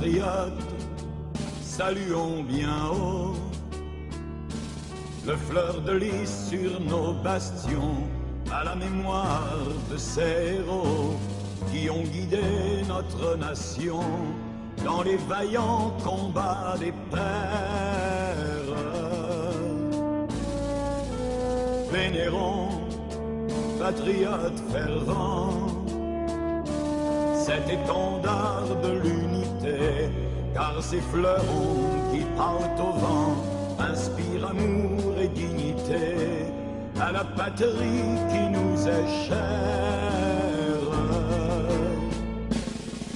compatriotes, saluons bien haut le fleur de lys sur nos bastions, à la mémoire de ces héros qui ont guidé notre nation dans les vaillants combats des pères. Vénérons, patriotes fervents, cet étendard de l'unité, car ces fleurons qui partent au vent inspirent amour et dignité à la patrie qui nous est chère.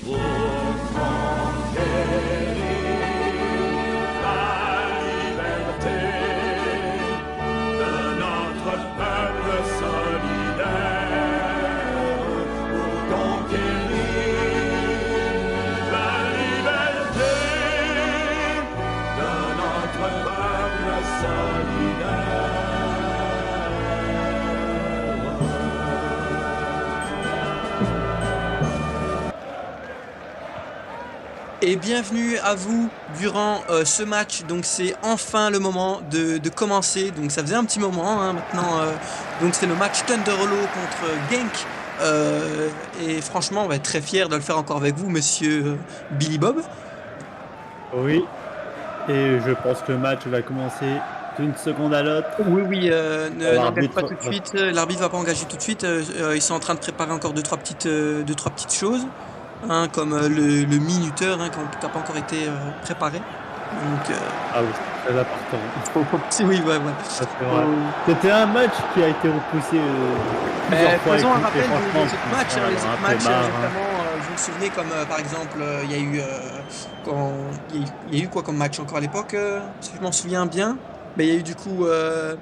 Pour conquérir la liberté de notre peuple solidaire, pour conquérir la liberté de notre peuple solidaire. Et bienvenue à vous durant ce match. Donc c'est enfin le moment de commencer. Donc ça faisait un petit moment maintenant. Donc c'est le match Thunderhollow contre Genk. Et franchement on va être très fiers de le faire encore avec vous, monsieur Billy Bob. Oui, et je pense que le match va commencer d'une seconde à l'autre. Oui, n'engage L'arbitre pas tout de suite. L'arbitre va pas engager tout de suite. Ils sont en train de préparer encore deux, trois petites choses. Comme le minuteur qui n'a pas encore été préparé. Donc, Ah oui, c'est très important. oui, ouais. Ça, c'est vrai. C'était un match qui a été repoussé plusieurs fois. Faisons un écoute, rappel et de franchement, ce match. on Les en a autres un peu matchs, marre, notamment, vous vous souvenez, comme par exemple, il y a eu quoi comme match encore à l'époque, si je m'en souviens bien. Il y a eu du coup l'Empire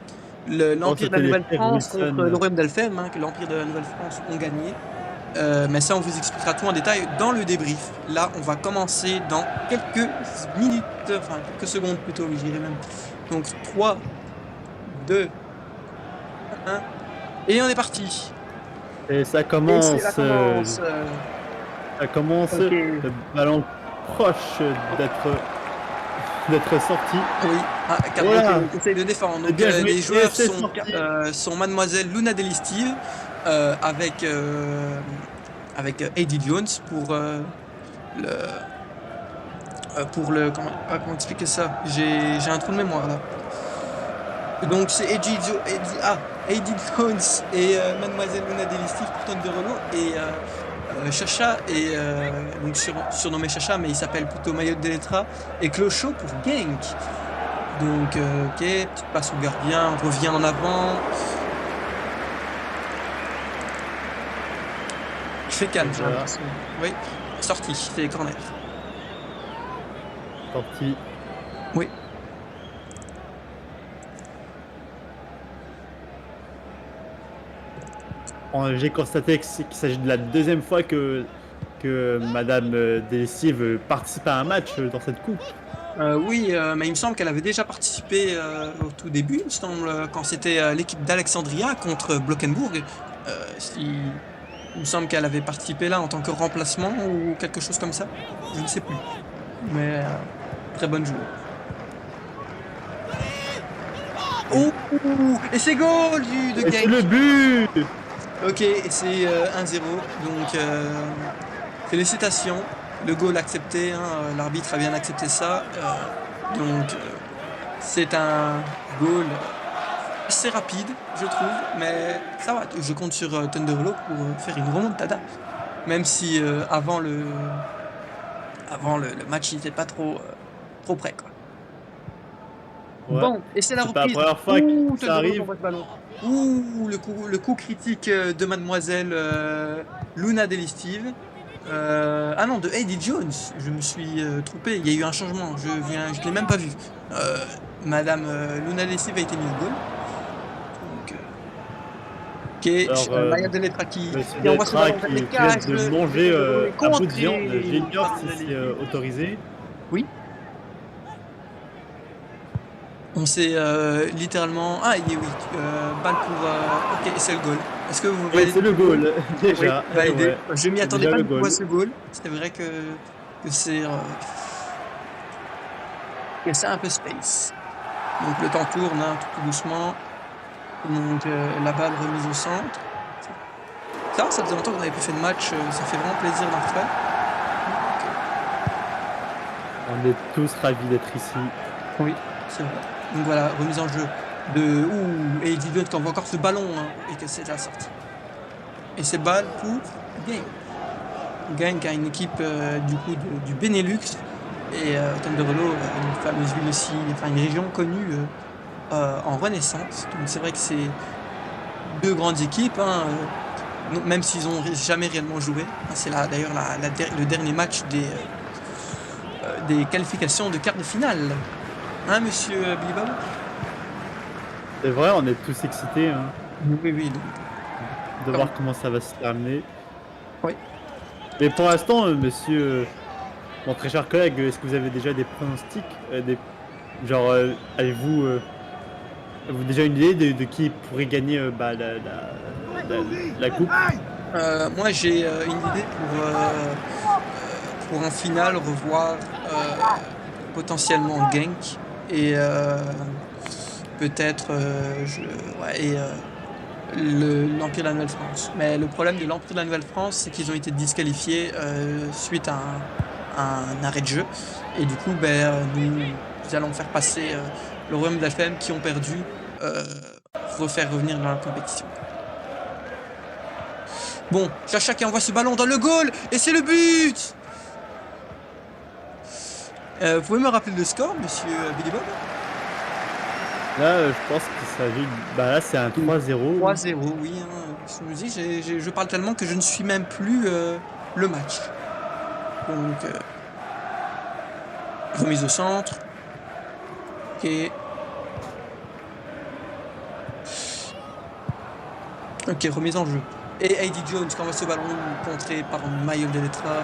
de la c'était les Nouvelle-France frères contre Wilson. le Royaume d'Elphem, que l'Empire de la Nouvelle-France ont gagné. Mais ça, on vous expliquera tout en détail dans le débrief. Là, on va commencer dans quelques minutes, enfin quelques secondes plutôt, je dirais même. Donc 3, 2, 1, et on est parti. Et ça commence. Et ça commence. Ça commence. Ok. Le ballon proche d'être sorti. Oui, Voilà. on essaye de défendre. Donc Bien joué. les joueurs Et c'est sorti. sont Mademoiselle Luna Delistive avec Eddie Jones pour le comment expliquer ça, j'ai un trou de mémoire là. Donc c'est Eddie Jones et Mademoiselle Luna Delistive pour Thunderhollow et Chacha et donc surnommé Chacha, mais il s'appelle plutôt Mayotte Deletra, et Clocho pour Genk. Donc ok, petite passe au gardien, on revient en avant. Je fais calme, j'ai l'impression. Oui, sortie, c'est corner. Sorti. Oui. J'ai constaté qu'il s'agit de la deuxième fois que Madame Delistive participe à un match dans cette coupe. Oui, mais il me semble qu'elle avait déjà participé au tout début, il me semble, quand c'était l'équipe d'Alexandria contre Blockenburg. Il me semble qu'elle avait participé là en tant que remplacement ou quelque chose comme ça. Je ne sais plus. Mais très bonne joueuse. Oh, et c'est goal de Et c'est Genk. le but. Ok, et c'est 1-0. Donc félicitations. Le goal accepté, l'arbitre a bien accepté ça. Donc c'est un goal assez rapide, je trouve, mais ça va. Je compte sur Thunderhollow pour faire une remontada, même si avant le match il n'était pas trop près, quoi. Ouais. Bon, et c'est la C'est pas reprise. la première fois que ça Thunderhollow arrive. envoie ce ballon. Le coup critique de Mademoiselle Luna Delistive. Non, de Eddie Jones. Je me suis trompé. Il y a eu un changement. Je l'ai même pas vu. Madame Luna Delistive a été mise au goal. Donc, ok. Maya Deletra qui envoie ce ballon vers les cages. De manger un bout de viande. Contré J'ignore par si c'est Delistive. autorisé. Oui. On s'est littéralement. Ah, oui. Balle pour. Ok, c'est le goal. Est-ce que vous Et c'est le goal, déjà. Oui, validé. Ouais. Je m'y C'est attendais déjà pas le du tout goal. à ce goal. C'est vrai que que c'est un peu space. Donc le temps tourne hein, tout doucement. Donc la balle remise au centre. Ça faisait longtemps qu'on n'avait plus fait de match, ça fait vraiment plaisir d'en refaire. On est tous ravis d'être ici. Oui, c'est vrai. Donc voilà, remise en jeu de. Ouh, et Eddie Jones qui envoie encore ce ballon hein, et que c'est la sortie. Et c'est balle pour Genk. Genk a une équipe du coup du Benelux et Tonderlo, une fameuse ville aussi, enfin une région connue en Renaissance. Donc c'est vrai que c'est deux grandes équipes, hein, même s'ils n'ont jamais réellement joué. C'est d'ailleurs le dernier match des qualifications de quart de finale. Hein, monsieur Billy Bob? C'est vrai, on est tous excités hein, Oui. Donc, de voir comment ça va se terminer. oui. Mais pour l'instant, monsieur, mon très cher collègue, est-ce que vous avez déjà des pronostics avez-vous déjà une idée de qui pourrait gagner la coupe? Moi, j'ai une idée pour en finale revoir potentiellement Genk et peut-être l'Empire de la Nouvelle-France. Mais le problème de l'Empire de la Nouvelle-France, c'est qu'ils ont été disqualifiés suite à un arrêt de jeu. Et du coup, nous allons faire passer le Royaume de la FM qui ont perdu, refaire revenir dans la compétition. Bon, Chacha qui envoie ce ballon dans le goal et c'est le but. Vous pouvez me rappeler le score, monsieur Billy Bob? Là, je pense qu'il s'agit. Là, c'est un 3-0. 3-0, oui. Hein. Je me dis, je parle tellement que je ne suis même plus le match. Donc, remise au centre. Ok, remise en jeu. Et Eddie Jones qui envoie ce ballon contré par Mayol de Letra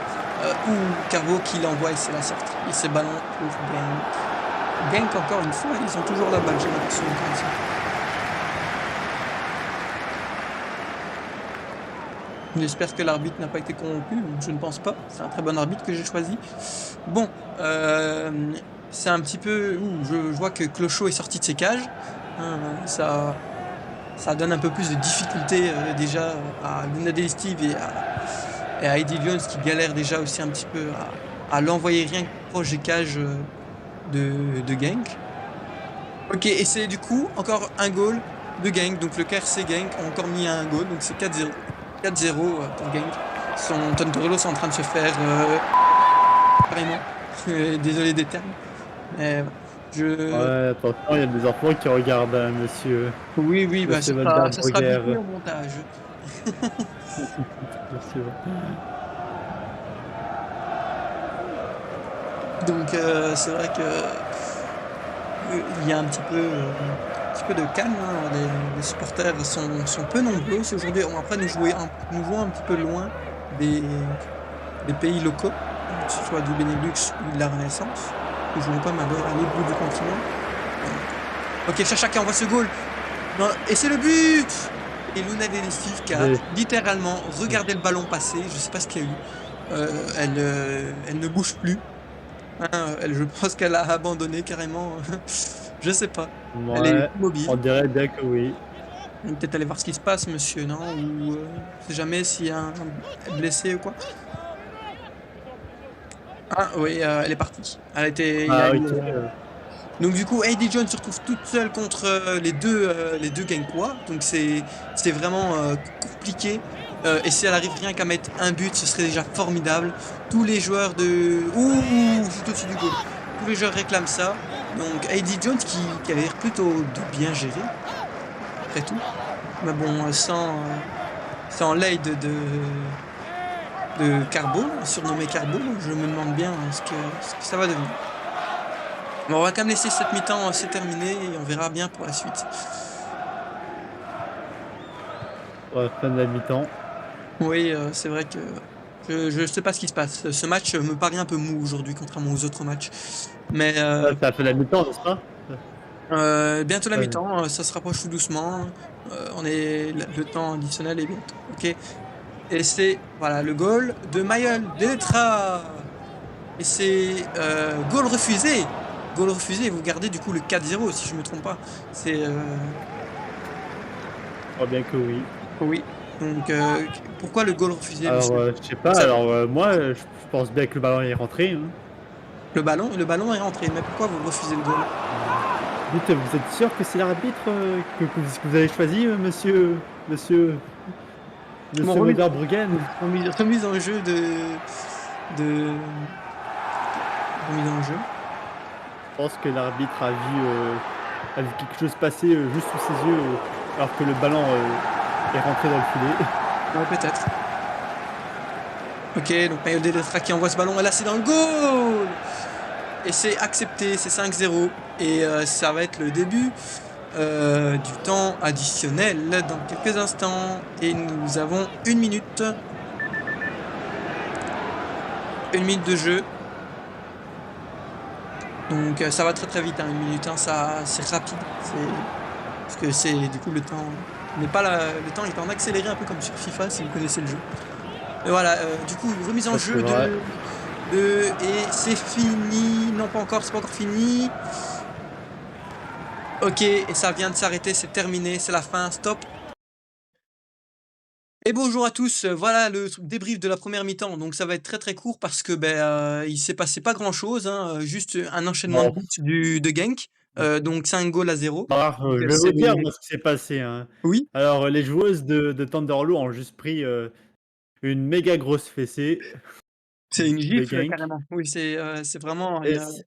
ou Carbo qui l'envoie et c'est la sortie. Et ce ballon pour Genk. Genk encore une fois, ils ont toujours la balle, j'ai l'impression. J'espère que l'arbitre n'a pas été corrompu, je ne pense pas. C'est un très bon arbitre que j'ai choisi. Bon, c'est un petit peu... je vois que Clochot est sorti de ses cages. Ça donne un peu plus de difficulté déjà à Luna Del Steve et à Eddie Jones qui galère déjà aussi un petit peu à l'envoyer rien que proche des cages de Genk. Ok, et c'est du coup encore un goal de Genk. Donc le KRC Genk a encore mis un goal, donc c'est 4-0. 4-0 pour Genk. Tontorello sont en train de se faire carrément. Désolé des termes. Mais Ouais, attention, il y a des enfants qui regardent monsieur. Oui, ça sera bien au montage. Merci. Donc c'est vrai que il y a un petit peu de calme. Hein. Les supporters sont peu nombreux aujourd'hui. Après, nous jouons un petit peu loin des pays locaux, que ce soit du Benelux ou de la Renaissance. Nous jouons quand même à l'autre bout du continent. Ok, Chacha qui envoie ce goal. Non, et c'est le but. Et Luna Del Steve qui a littéralement regardé le ballon passer. Je sais pas ce qu'il y a eu. Elle ne bouge plus. Je pense qu'elle a abandonné carrément. Je sais pas. Ouais, elle est mobile. On dirait bien que oui. Peut-être aller voir ce qui se passe, monsieur, non? Ou on sait jamais s'il y a un blessé ou quoi. Ah oui, elle est partie. Elle a été. Donc du coup, Eddie Jones se retrouve toute seule contre les deux Genkois. Donc c'est vraiment compliqué. Et si elle arrive rien qu'à mettre un but, ce serait déjà formidable. Tous les joueurs de... juste au-dessus du goal. Tous les joueurs réclament ça. Donc Eddie Jones qui a l'air plutôt de bien gérer. Après tout. Mais bon, sans l'aide de Carbo, surnommé Carbo, je me demande bien ce que ça va devenir. Bon, on va quand même laisser cette mi-temps se terminer et on verra bien pour la suite. Fin de la mi-temps. Oui, c'est vrai que je sais pas ce qui se passe. Ce match me paraît un peu mou aujourd'hui, contrairement aux autres matchs. Mais ça fait la mi-temps, n'est-ce pas? bientôt la mi-temps, ça se rapproche tout doucement. Le temps additionnel est bientôt. Ok. Et c'est voilà le goal de Mayol Deletra. et c'est goal refusé. Goal refusé, et vous gardez du coup le 4-0 si je me trompe pas. C'est Je crois bien que oui. oui. Donc pourquoi le goal refusé, Alors, monsieur? je sais Vous pas, savez? alors moi, je pense bien que le ballon est rentré, hein. Le ballon est rentré, mais pourquoi vous refusez le goal? Dites, vous êtes sûr que c'est l'arbitre que vous avez choisi, monsieur Bon, monsieur Verbruggen? remise en jeu de remise en jeu. Je pense que l'arbitre a vu quelque chose passer juste sous ses yeux, alors que le ballon est rentré dans le filet. Ouais, peut-être. Ok, donc Mayo Deletra qui envoie ce ballon, et là c'est dans le goal! Et c'est accepté, c'est 5-0. Et ça va être le début du temps additionnel dans quelques instants. Et nous avons 1 minute. 1 minute de jeu. Donc ça va très très vite, hein, 1 minute, hein, ça c'est rapide. Parce que c'est du coup le temps n'est pas là, le temps est en accéléré un peu comme sur FIFA si vous connaissez le jeu. Et voilà, du coup, remise en Ça, c'est jeu vrai. et c'est fini. Non, pas encore, c'est pas encore fini. Ok, et ça vient de s'arrêter, c'est terminé, c'est la fin, stop. Et bonjour à tous, voilà le débrief de la première mi-temps. Donc ça va être très très court parce que il s'est passé pas grand-chose, hein, juste un enchaînement de Bon, buts de Genk, donc 5 goals à 0. alors, Donc je vais c'est vous dire moi ce qui s'est passé, hein. oui, Alors, les joueuses de Thunderloo ont juste pris une méga grosse fessée c'est une de gifle Genk. carrément. Oui, c'est vraiment Et, une, c-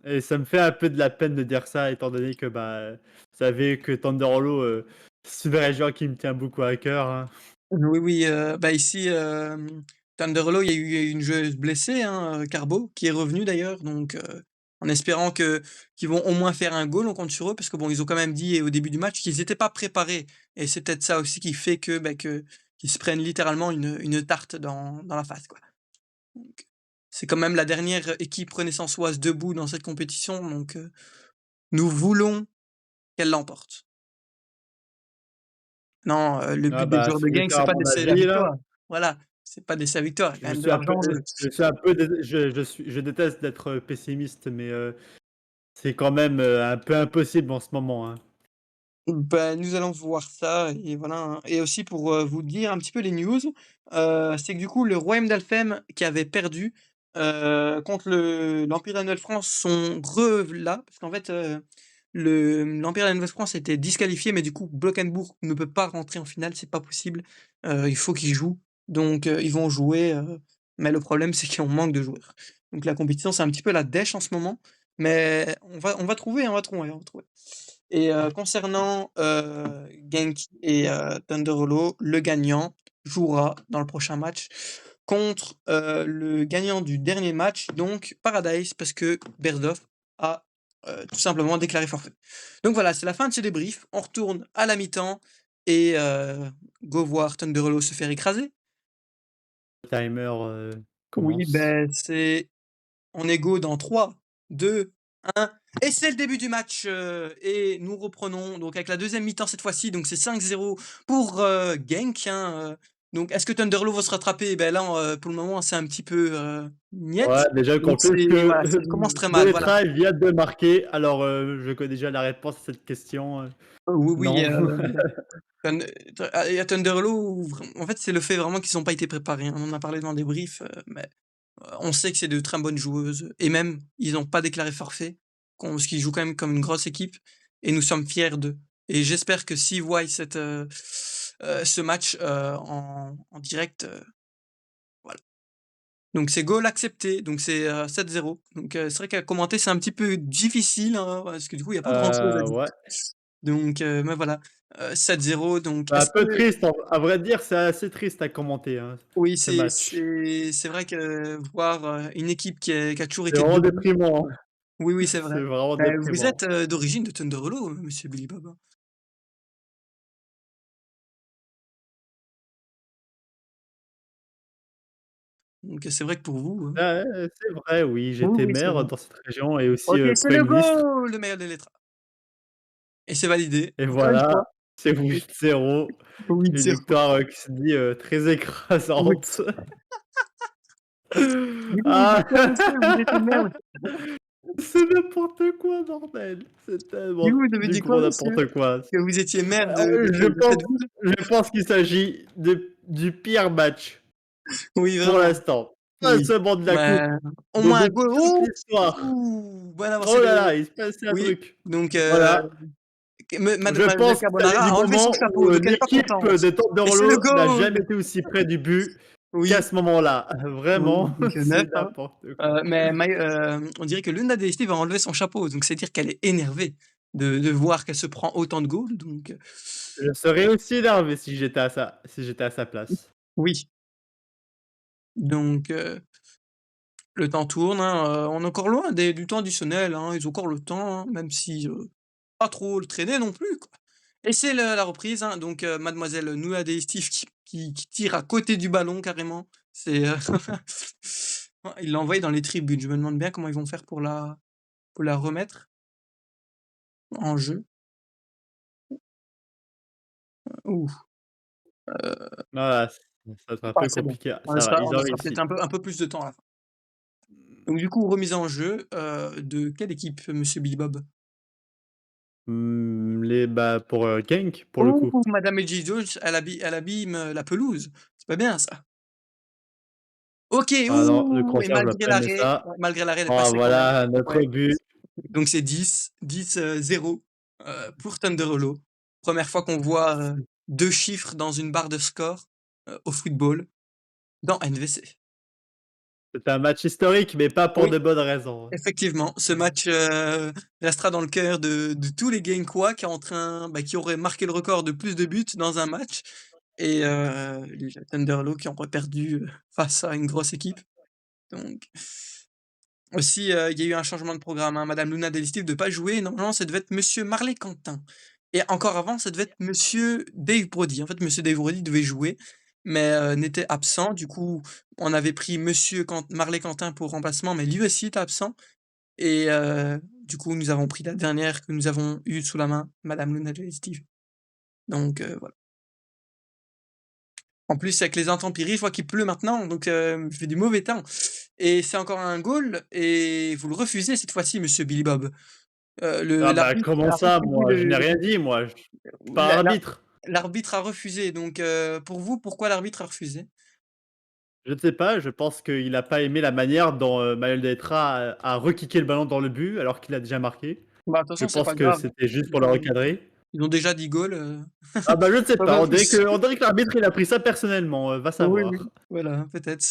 et ça me fait un peu de la peine de dire ça, étant donné que vous savez que Thunderloo, c'est une région qui me tient beaucoup à cœur, hein. oui, oui, ici, Thunderlow, il y a eu une joueuse blessée, hein, Carbo, qui est revenue d'ailleurs, donc en espérant qu'ils vont au moins faire un goal, on compte sur eux, parce que bon, ils ont quand même dit au début du match qu'ils étaient pas préparés, et c'est peut-être ça aussi qui fait qu'ils se prennent littéralement une tarte dans la face, quoi. Donc c'est quand même la dernière équipe renaissançoise debout dans cette compétition, donc nous voulons qu'elle l'emporte. Non, le Ah but des joueurs si de vous voulez Genk, c'est faire pas mon d'essayer la avis là, victoire. Voilà, c'est pas d'essayer la victoire, il y a quand je même de suis un peu, l'argent en jeu. je déteste d'être pessimiste, mais c'est quand même un peu impossible en ce moment, hein. Ben, nous allons voir ça et voilà, hein, et aussi pour, vous dire un petit peu les news, c'est que du coup le Royaume d'Alfhem qui avait perdu, contre l'Empire de la Nouvelle-France sont là parce qu'en fait, l'Empire de la Nouvelle-France était disqualifié mais du coup Blankenbourg ne peut pas rentrer en finale, c'est pas possible, il faut qu'ils jouent donc ils vont jouer, mais le problème c'est qu'on manque de joueurs. Donc la compétition, c'est un petit peu la dèche en ce moment, mais on va trouver, on va trouver, on va trouver. Et concernant, Genk et Thunder Hollow, le gagnant jouera dans le prochain match contre, le gagnant du dernier match, donc Paradise, parce que Berdov a, tout simplement déclaré forfait. Donc voilà, c'est la fin de ce débrief. On retourne à la mi-temps et go voir Thunder Hollow se faire écraser. Le timer Oui, commence. on est go dans 3, 2, 1 et c'est le début du match, et nous reprenons donc avec la deuxième mi-temps cette fois-ci, donc c'est 5-0 pour, Genk, hein, donc est-ce que Thunderlow va se rattraper? Ben là, pour le moment, c'est un petit peu, niet, Ouais, déjà donc qu'en plus c'est que voilà, ça commence très mal, voilà. Deletra il vient de marquer, alors je connais déjà la réponse à cette question. Oui, oui, Non. Et à Thunderlow, en fait, c'est le fait vraiment qu'ils ont pas été préparés, hein. On en a parlé dans des briefs, mais on sait que c'est de très bonnes joueuses et même ils n'ont pas déclaré forfait, parce qu'ils jouent quand même comme une grosse équipe et nous sommes fiers d'eux. Et j'espère que s'ils voient ce match en direct, voilà. Donc c'est goal accepté, donc c'est 7-0. Donc c'est vrai qu'à commenter c'est un petit peu difficile, hein, parce que du coup il n'y a pas grand chose à dire. Ouais. Donc mais voilà, 7-0. Donc Un est-ce peu que triste, à vrai dire, c'est assez triste à commenter, hein, oui, ce c'est match. c'est c'est vrai que voir une équipe qui a toujours C'est été vraiment debout. déprimant, hein. Oui, oui, c'est vrai. C'est vraiment Vous déprimant. êtes, d'origine de Thunder Hollow, monsieur Billy Baba? Donc c'est vrai que pour vous, Ah ouais, c'est vrai, oui, oui, j'étais oui, c'est maire vrai. dans cette région et aussi OK, c'est Premier le ministre. goal de Mayor de Letra et c'est validé, Et encore une voilà, fois. c'est 8-0. Une 8-0. victoire qui se dit très Oui. écrasante. Du coup, vous Ah! dites quoi, monsieur? Vous êtes une merde. C'est n'importe quoi, bordel! C'est Du tellement coup, vous avez du dit quoi, gros monsieur? n'importe quoi. Que vous étiez maire Je de pense cette ville? je pense qu'il s'agit du pire match Oui, pour vraiment. l'instant. Pas Oui. seulement de la Mais coupe, au mais moins de un goal. toute Oh! l'histoire. Bonne avancée Oh de là là, il se passait un oui, truc. donc Voilà, je mademoiselle pense qu'il s'agit Carbonara du a enlevé son moment où, chapeau, donc elle est pas l'équipe contente. de Et c'est le Tondero n'a goal! jamais été aussi près du but qu'à Oui, ce moment-là. oui, Vraiment, donc 9, c'est hein. n'importe quoi. On dirait que Luna Delestive a enlevé son chapeau, donc c'est dire qu'elle est énervée de voir qu'elle se prend autant de goals, donc Je serais aussi énervé si j'étais à sa place. oui. Donc le temps tourne, hein, on est encore loin du temps additionnel, hein, ils ont encore le temps, hein, même si, pas trop le traîner non plus, quoi. Et c'est la reprise, hein, donc mademoiselle Luna Delestive qui tire à côté du ballon carrément. C'est, ils l'a envoyée dans les tribunes. Je me demande bien comment ils vont faire pour la remettre en jeu. Ouh, Voilà, ça sera un ah, peu c'est bon. compliqué. Ça va, ils On ont laissera peut-être réussi. un peu plus de temps à la fin. Donc du coup, remise en jeu, de quelle équipe, monsieur Billy Bob? Pour, Genk, pour le coup. Oh! Madame Edgy Jones, elle abîme, la pelouse. C'est pas bien ça. OK, Ah non, le ouh! Et crosseur, je dois pas aimer ça. malgré l'arrêt, elle est Ah passée quand même. voilà, notre Ouais, but. donc c'est 0, pour Thunder Hollow. 1re fois qu'on voit, 2 chiffres dans une barre de score, au football, dans NVC. C'est un match historique, mais pas pour Oui. de bonnes raisons. Effectivement, ce match, restera dans le cœur de tous les Gamequois qui auraient marqué le record de plus de buts dans un match et les Thunderlow qui auraient perdu, face à une grosse équipe. Donc aussi, il y a eu un changement de programme, hein. Madame Luna Delistive de pas jouer. Normalement, ça devait être monsieur Marley Quentin et encore avant, ça devait être monsieur Dave Brody. En fait, monsieur Dave Brody devait jouer, mais n'était absent. Du coup, on avait pris monsieur Marley Quentin pour remplacement, mais lui aussi était absent. Et du coup, nous avons pris la dernière que nous avons eue sous la main, madame Luna Steve. Donc voilà. En plus, avec les intempéries, je vois qu'il pleut maintenant, donc il fait du mauvais temps. Et c'est encore un goal, et vous le refusez cette fois-ci, monsieur Billy Bob. Le Ah bah, l'arbitre comment a ça, refusé moi? Je n'ai rien dit, moi. Je suis pas la arbitre. l'arbitre a refusé, donc pour vous, pourquoi l'arbitre a refusé? Je ne sais pas, je pense qu'il a pas aimé la manière dont, Manuel Deltra a rekické le ballon dans le but, alors qu'il a déjà marqué. Bah, de toute Je façon, c'est pense pas que grave. c'était juste Ils pour le ont recadrer. ils ont déjà 10 goals, Ah bah, je ne sais pas pas, besoin de plus. on dirait que l'arbitre, il a pris ça personnellement, va Oui, savoir. oui, voilà, peut-être.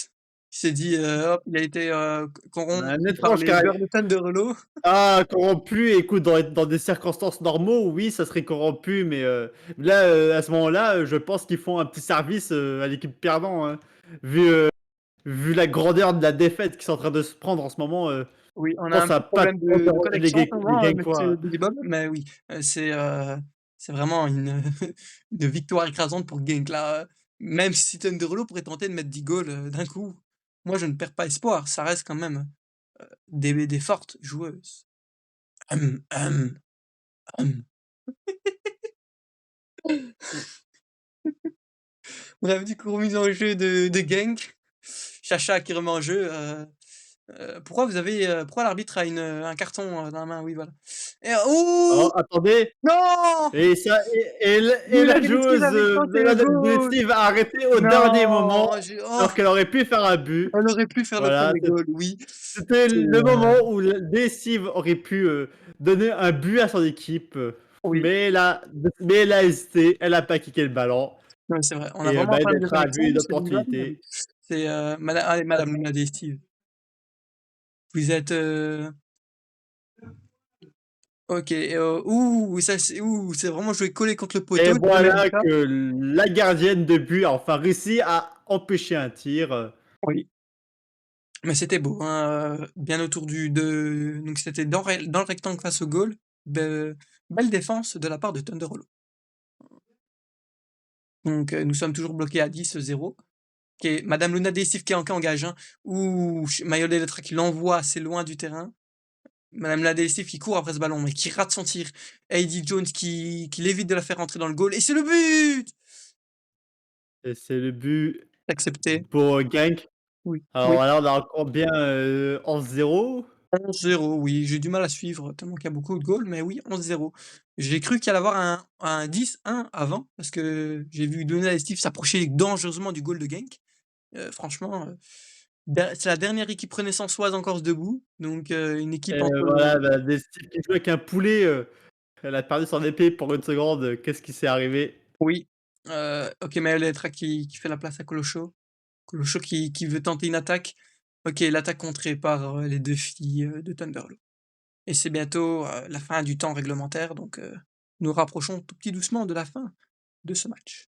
Il s'est dit, hop, il a été, Un corrompu par étrange les carré joueurs de Thunderholo. ah, corrompu, écoute, dans des circonstances normaux, oui, ça serait corrompu, mais là, à ce moment-là, je pense qu'ils font un petit service, à l'équipe perdant, hein. Vu, vu la grandeur de la défaite qu'ils sont en train de se prendre en ce moment, Oui, on je a pense un que ça petit va pas problème trop de déranger connexion en ce Les moment, monsieur Guingaois. Billy Bob, mais oui, c'est vraiment une une victoire écrasante pour Genk là, même si Thunderholo pourrait tenter de mettre 10 goals, d'un coup. Moi, je ne perds pas espoir, ça reste quand même, des fortes joueuses. Hum, hum, hum. Bref, du coup, remise en jeu de Genk. Chacha qui remet en jeu, pourquoi l'arbitre a un carton, dans la main? Oui, voilà. Et Oh, oh! attendez, Non! et ça et Luna la Delistive joueuse, avait tenté le goal! Steve a arrêté au dernier moment, Non! alors qu'elle aurait pu faire un but. Elle aurait pu faire le Voilà, premier goal, oui. c'était C'est, le moment où Steve aurait pu, donner un but à son équipe, oui, mais elle a hésité, elle a pas kické le ballon ouais, c'est vrai. On a et vraiment un problème de Maël a connexion, vu une monsieur Billy Bob, mais oui. opportunité. C'est, madame Luna Delistive. Vous êtes, OK, c'est vraiment joué collé contre le Et poteau, j'ai jamais vu voilà ça. que la gardienne de but a enfin réussi à empêcher un tir, Oui. Mais c'était beau, hein, bien autour donc c'était dans le rectangle face au goal. Belle défense de la part de Thunder Hollow. Donc nous sommes toujours bloqués à 10-0. OK, madame Luna Delistive qui engage, hein, ou Mayol Electra qui l'envoie assez loin du terrain. Madame Luna Delistive qui court après ce ballon, mais qui rate son tir. Heidi Jones qui l'évite de la faire rentrer dans le goal et c'est le but! et c'est le but Accepté. pour Genk. Oui, oui. Alors là, on a encore bien 11-0. 11-0, oui, j'ai du mal à suivre tellement qu'il y a beaucoup de goals, mais oui, 11-0. J'ai cru qu'il allait avoir un 10-1 avant, parce que j'ai vu Luna et Steve s'approcher dangereusement du goal de Genk. Franchement, c'est la dernière équipe renaissançoise encore debout, donc une équipe Et entre voilà, bah, des Steve qui joue avec un poulet, elle a perdu son épée pour une seconde, qu'est-ce qui s'est arrivé? oui, OK, Maël qui fait la place à Colocho. Colocho qui veut tenter une attaque. OK, l'attaque contrée par, les 2 filles, de Thunderlo et c'est bientôt, la fin du temps réglementaire, donc nous rapprochons tout petit doucement de la fin de ce match.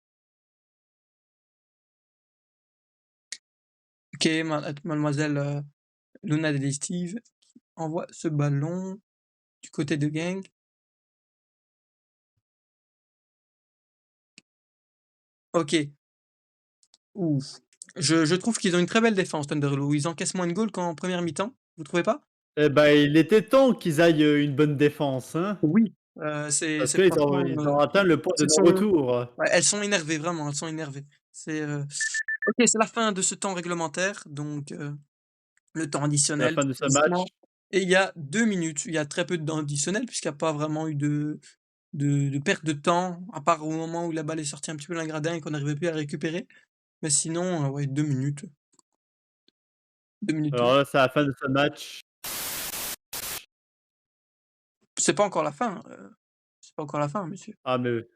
OK, mademoiselle, Luna Delistive envoie ce ballon du côté de Genk. OK. Ouf. Je trouve qu'ils ont une très belle défense, Thunderlo. Ils encaissent moins de goals qu'en première mi-temps, vous trouvez pas? Eh bah, il était temps qu'ils aillent, une bonne défense, hein, Oui. C'est parce c'est qu'ils ont franchement, ils ont atteint le point de ce sont non-retour. ouais, elles sont énervées, vraiment, elles sont énervées. OK, c'est la fin de ce temps réglementaire, donc le temps C'est la additionnel fin tout de ce doucement match. et il y a 2 minutes. Il y a très peu de temps additionnel puisqu'il n'y a pas vraiment eu de perte de temps, à part au moment où la balle est sortie un petit peu d'un gradin et qu'on n'arrivait plus à la récupérer. Mais sinon, ouais, 2 minutes, 2 minutes tout. Alors là, c'est la fin de ce match. C'est pas encore la fin, c'est pas encore la fin, monsieur. Ah mais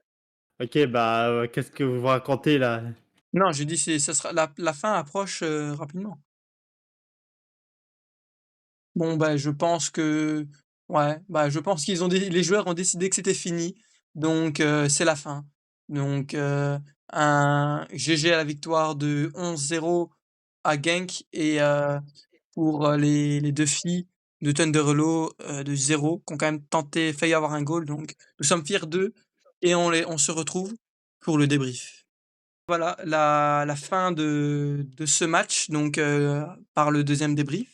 OK, bah, qu'est-ce que vous racontez là? Non, j'ai dit ça sera la fin approche, rapidement. Bon, bah, je pense que ouais, bah, je pense qu'ils ont dé les joueurs ont décidé que c'était fini, donc c'est la fin. Donc un GG à la victoire de 11-0 à Genk et pour, les 2 filles de Thunderlo, de 0 qui ont quand même tenté failli avoir un goal, donc nous sommes fiers d'eux et on se retrouve pour le débrief. Voilà la fin de ce match, donc par le deuxième débrief.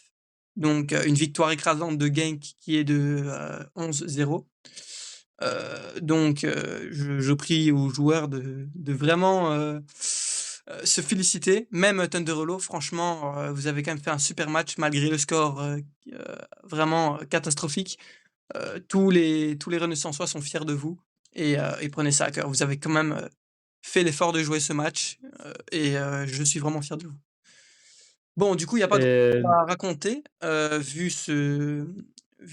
Donc une victoire écrasante de Genk qui est de 11-0. Donc je prie aux joueurs de vraiment, se féliciter. Même Thunderholo, franchement, vous avez quand même fait un super match malgré le score, vraiment catastrophique. Tous les Renaissançois sont fiers de vous et prenez ça à cœur. Vous avez quand même, fait l'effort de jouer ce match, et je suis vraiment fier de vous. Bon, du coup, il y a pas de Et à raconter, vu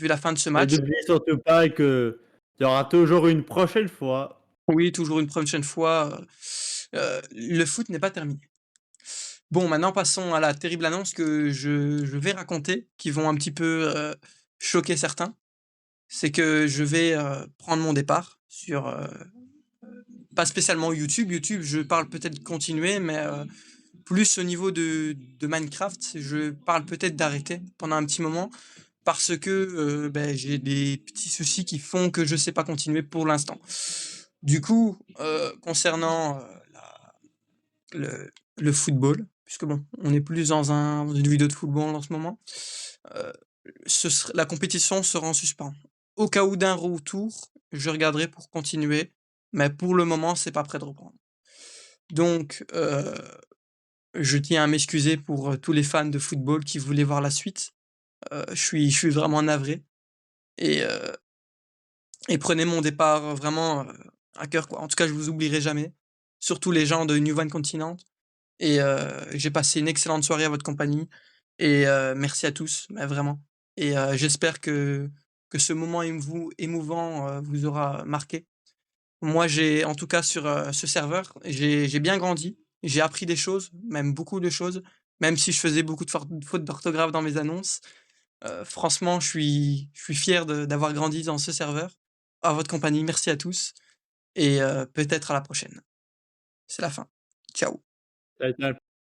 la fin de ce et match. n'oubliez surtout pas qu'il y aura toujours une prochaine fois. Oui, toujours une prochaine fois, le foot n'est pas terminé. Bon, maintenant passons à la terrible annonce que je vais raconter, qui vont un petit peu, choquer certains. C'est que je vais, prendre mon départ sur, pas spécialement YouTube. YouTube, je parle peut-être de continuer, mais, plus au niveau de Minecraft, je parle peut-être d'arrêter pendant un petit moment parce que, j'ai des petits soucis qui font que je sais pas continuer pour l'instant. Du coup, concernant, le football, puisque bon, on est plus dans une vidéo de football en ce moment, heu, la compétition sera en suspens. Au cas où d'un retour, je regarderai pour continuer, mais pour le moment, c'est pas prêt de reprendre. Donc, je tiens à m'excuser pour, tous les fans de football qui voulaient voir la suite. Je suis vraiment navré et prenez mon départ, vraiment, à cœur, quoi. En tout cas, je vous oublierai jamais, surtout les gens de New Van Continent et j'ai passé une excellente soirée à votre compagnie et merci à tous, mais vraiment et j'espère que ce moment émouvant, vous aura marqué. Moi, j'ai en tout cas sur, ce serveur, j'ai bien grandi, j'ai appris des choses, même beaucoup de choses, même si je faisais beaucoup de fautes d'orthographe dans mes annonces. Franchement, je suis fier d'avoir grandi dans ce serveur. À votre compagnie, merci à tous et peut-être à la prochaine. C'est la fin. Ciao. Ça a été un